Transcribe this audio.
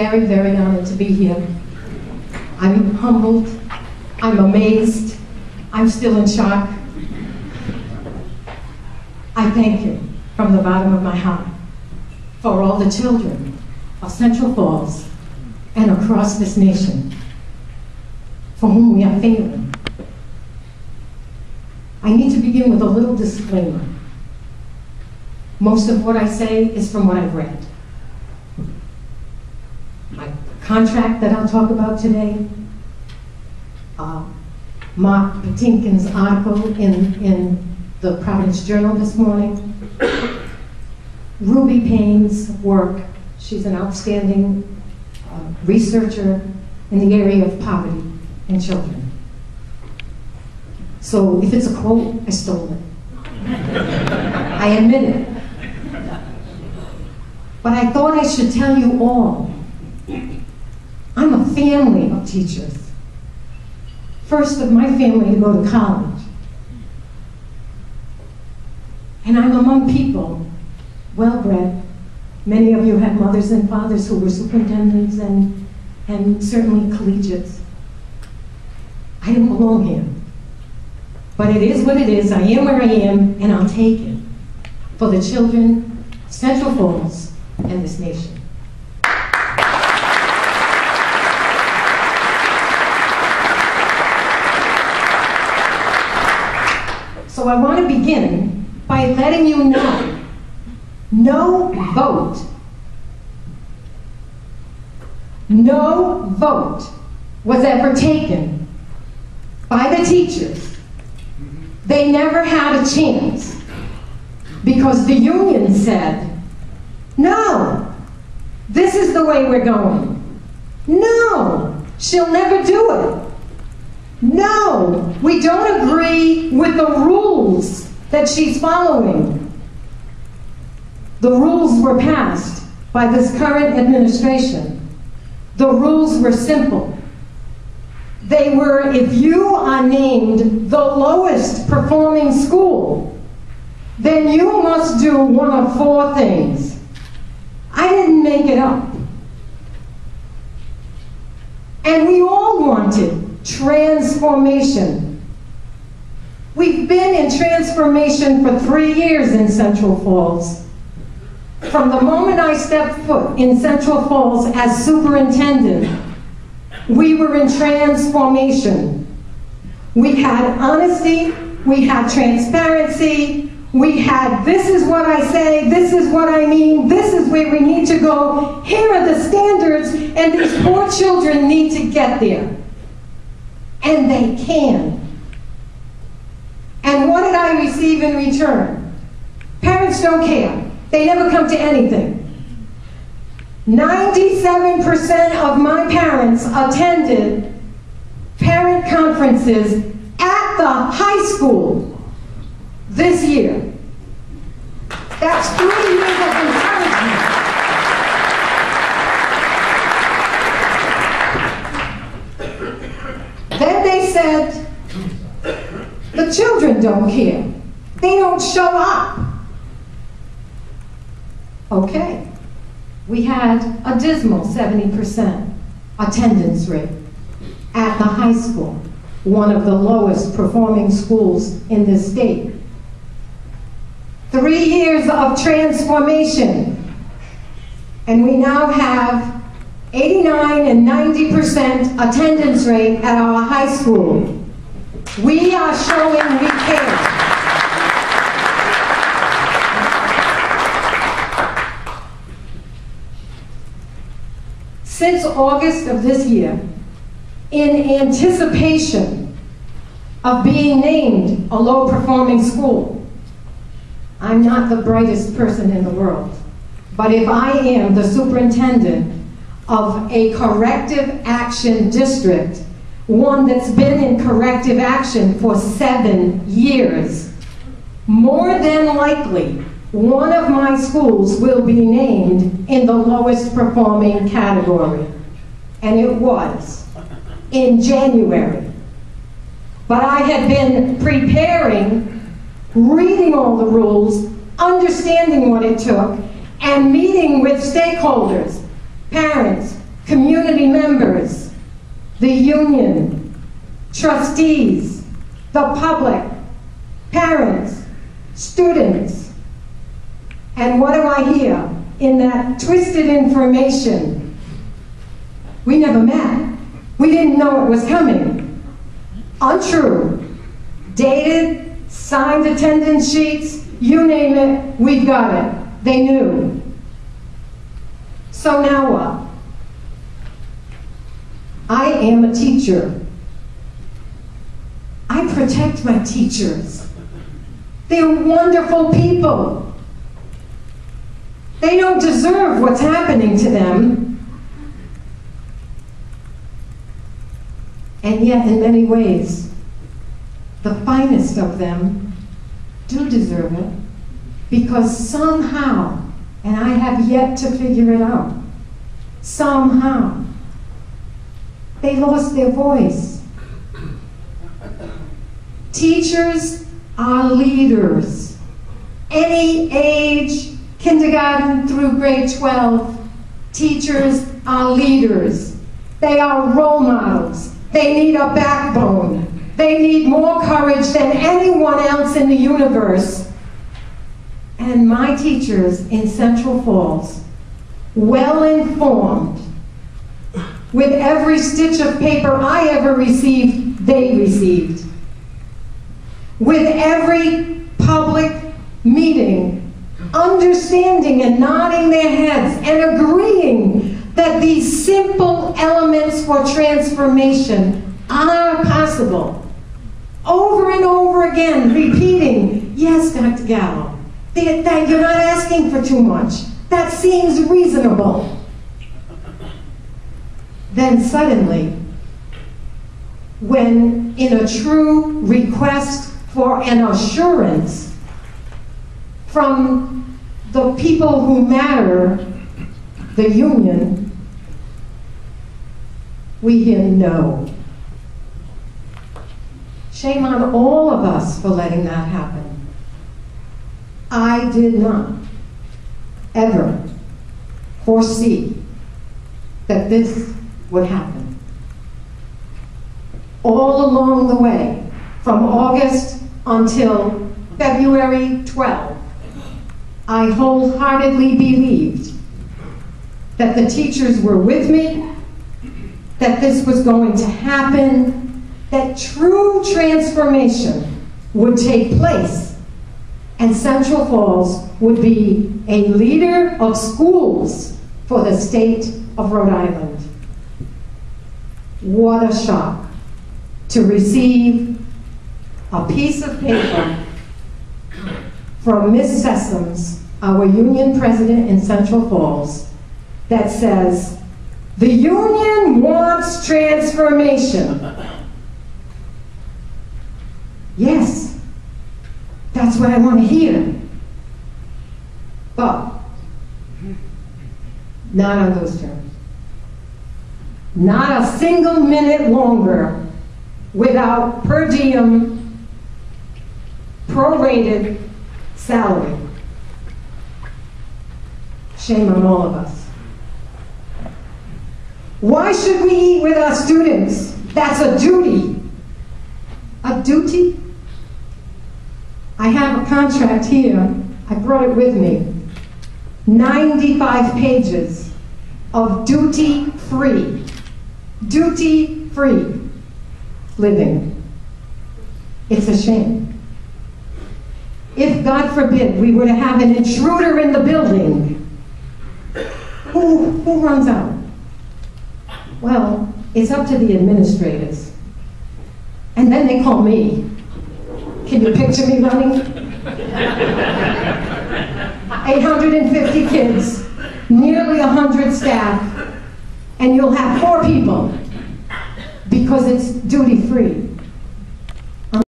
very, very honored to be here. I'm humbled, I'm amazed, I'm still in shock. I thank you from the bottom of my heart for all the children of Central Falls and across this nation for whom we are failing. I need to begin with a little disclaimer. Most of what I say is from what I've read. My contract that I'll talk about today, Mark Patinkin's article in the Providence Journal this morning, Ruby Payne's work. She's an outstanding researcher in the area of poverty in children. So if it's a quote, I stole it. I admit it. But I thought I should tell you all, I'm a family of teachers. First of my family to go to college. And I'm among people, well-bred. Many of you had mothers and fathers who were superintendents and certainly collegiates. I don't belong here. But it is what it is. I am where I am, and I'll take it for the children, Central Falls, and this nation. So I want to begin by letting you know, no vote was ever taken by the teachers. They never had a chance because the union said, no, this is the way we're going. No, she'll never do it. No, we don't agree with the rules that she's following. The rules were passed by this current administration. The rules were simple. They were, if you are named the lowest performing school, then you must do one of four things. I didn't make it up. And we all wanted transformation. We've been in transformation for 3 years in Central Falls. From the moment I stepped foot in Central Falls as superintendent, we were in transformation. We had honesty, we had transparency, we had this is what I say, this is what I mean, this is where we need to go, here are the standards, and these poor children need to get there. And they can. And what did I receive in return? Parents don't care. They never come to anything. 97% of my parents attended parent conferences at the high school this year. That's 3 years of encouragement. Then they said, the children don't care. They don't show up. Okay. We had a dismal 70% attendance rate at the high school, one of the lowest performing schools in this state. 3 years of transformation, and we now have 89 and 90% attendance rate at our high school. We are showing we care. Since August of this year, in anticipation of being named a low-performing school, I'm not the brightest person in the world, but if I am the superintendent of a corrective action district, one that's been in corrective action for 7 years, more than likely, one of my schools will be named in the lowest performing category. And it was in January. But I had been preparing, reading all the rules, understanding what it took, and meeting with stakeholders, parents, community members, the union, trustees, the public, parents, students. And what do I hear in that twisted information? We never met. We didn't know it was coming. Untrue. Dated, signed attendance sheets, you name it, we've got it. They knew. So now what? I am a teacher. I protect my teachers. They're wonderful people. They don't deserve what's happening to them. And yet, in many ways, the finest of them do deserve it, because somehow, and I have yet to figure it out, somehow, they lost their voice. Teachers are leaders. Any age, kindergarten through grade 12, teachers are leaders. They are role models. They need a backbone. They need more courage than anyone else in the universe. And my teachers in Central Falls, well informed, with every stitch of paper I ever received, they received. With every public meeting, understanding and nodding their heads and agreeing that these simple elements for transformation are possible. Over and over again, repeating, yes, Dr. Gallo, that you're not asking for too much. That seems reasonable. Then suddenly, when in a true request for an assurance from the people who matter, the union, we hear no. Shame on all of us for letting that happen. I did not ever foresee that this would happen. All along the way, from August until February 12, I wholeheartedly believed that the teachers were with me, that this was going to happen, that true transformation would take place, and Central Falls would be a leader of schools for the state of Rhode Island. What a shock to receive a piece of paper from Ms. Sessoms, our union president in Central Falls, that says, the union wants transformation. Yes, that's what I want to hear. But not on those terms. Not a single minute longer without per diem, prorated salary. Shame on all of us. Why should we eat with our students? That's a duty. A duty? I have a contract here. I brought it with me. 95 pages of duty-free living. It's a shame. If, God forbid, we were to have an intruder in the building, who runs out? Well, it's up to the administrators. And then they call me. Can you picture me running? 850 kids, nearly 100 staff, and you'll have 4 people because it's duty-free.